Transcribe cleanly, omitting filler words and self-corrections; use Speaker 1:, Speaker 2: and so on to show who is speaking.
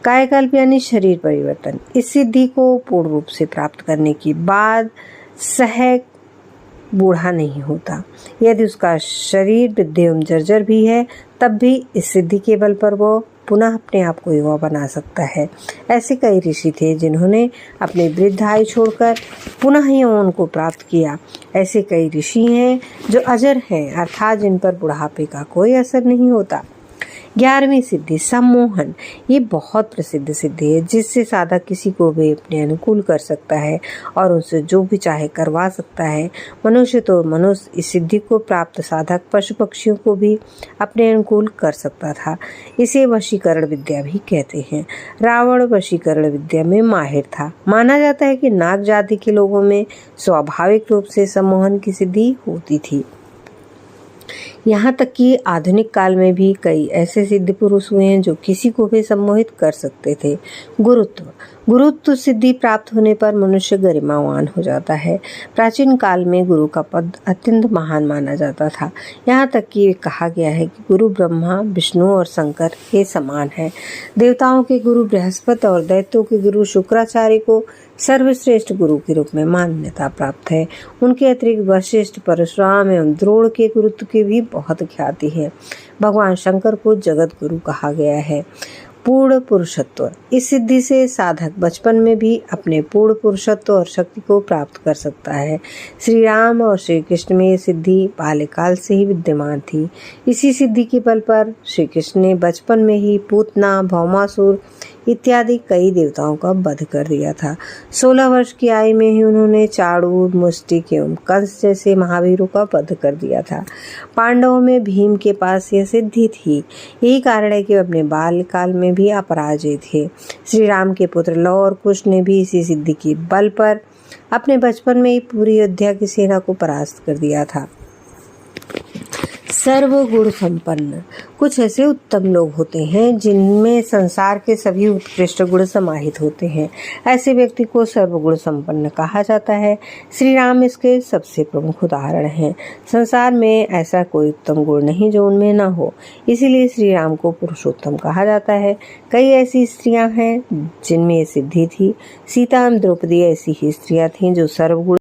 Speaker 1: कायाकल्प यानी शरीर परिवर्तन। इस सिद्धि को पूर्ण रूप से प्राप्त करने के बाद सहज बूढ़ा नहीं होता। यदि उसका शरीर वृद्ध एवं जर्जर भी है तब भी इस सिद्धि के बल पर वो पुनः अपने आप को युवा बना सकता है। ऐसे कई ऋषि थे जिन्होंने अपनी वृद्ध आयु छोड़कर पुनः यौवन को प्राप्त किया। ऐसे कई ऋषि हैं जो अजर हैं, अर्थात जिन पर बुढ़ापे का कोई असर नहीं होता। 11वीं सिद्धि सम्मोहन। ये बहुत प्रसिद्ध सिद्धि है जिससे साधक किसी को भी अपने अनुकूल कर सकता है और उनसे जो भी चाहे करवा सकता है। मनुष्य तो मनुष्य इस सिद्धि को प्राप्त साधक पशु पक्षियों को भी अपने अनुकूल कर सकता था। इसे वशीकरण विद्या भी कहते हैं। रावण वशीकरण विद्या में माहिर था। माना जाता है कि नाग जाति के लोगों में स्वाभाविक रूप से सम्मोहन की सिद्धि होती थी। यहाँ तक कि आधुनिक काल में भी कई ऐसे सिद्ध पुरुष हुए हैं जो किसी को भी सम्मोहित कर सकते थे। गुरुत्व सिद्धि प्राप्त होने पर मनुष्य गरिमावान हो जाता है। प्राचीन काल में गुरु का पद अत्यंत महान माना जाता था। यहाँ तक कि कहा गया है कि गुरु ब्रह्मा, विष्णु और शंकर के समान है। देवताओं के गुरु बृहस्पति और दैत्यों के गुरु शुक्राचार्य को सर्वश्रेष्ठ गुरु के रूप में मान्यता प्राप्त है। उनके अतिरिक्त वशिष्ठ, परशुराम एवं द्रोण के गुरुत्व की भी बहुत ख्याति है। भगवान शंकर को जगत गुरु कहा गया है। पूर्ण पुरुषत्व। इस सिद्धि से साधक बचपन में भी अपने पूर्ण पुरुषत्व और शक्ति को प्राप्त कर सकता है। श्री राम और श्री कृष्ण में ये सिद्धि बाल्यकाल से ही विद्यमान थी। इसी सिद्धि के बल पर श्री कृष्ण ने बचपन में ही पूतना, भौमासुर इत्यादि कई देवताओं का वध कर दिया था। 16 वर्ष की आयु में ही उन्होंने चाणूर, मुष्टिक एवं कंस जैसे महावीरों का वध कर दिया था। पांडवों में भीम के पास यह सिद्धि थी। यही कारण है कि वे अपने बाल्यकाल में भी अपराजय थे। श्री राम के पुत्र लव और कुश ने भी इसी सिद्धि के बल पर अपने बचपन में ही पूरी अयोध्या की सेना को परास्त कर दिया था। सर्वगुण संपन्न। कुछ ऐसे उत्तम लोग होते हैं जिनमें संसार के सभी उत्कृष्ट गुण समाहित होते हैं। ऐसे व्यक्ति को सर्वगुण संपन्न कहा जाता है। श्री राम इसके सबसे प्रमुख उदाहरण हैं। संसार में ऐसा कोई उत्तम गुण नहीं जो उनमें न हो, इसीलिए श्री राम को पुरुषोत्तम कहा जाता है। कई ऐसी स्त्रियां हैं जिनमें ये सिद्धि थी। सीता एवं द्रौपदी ऐसी ही स्त्रियां थीं जो सर्वगुण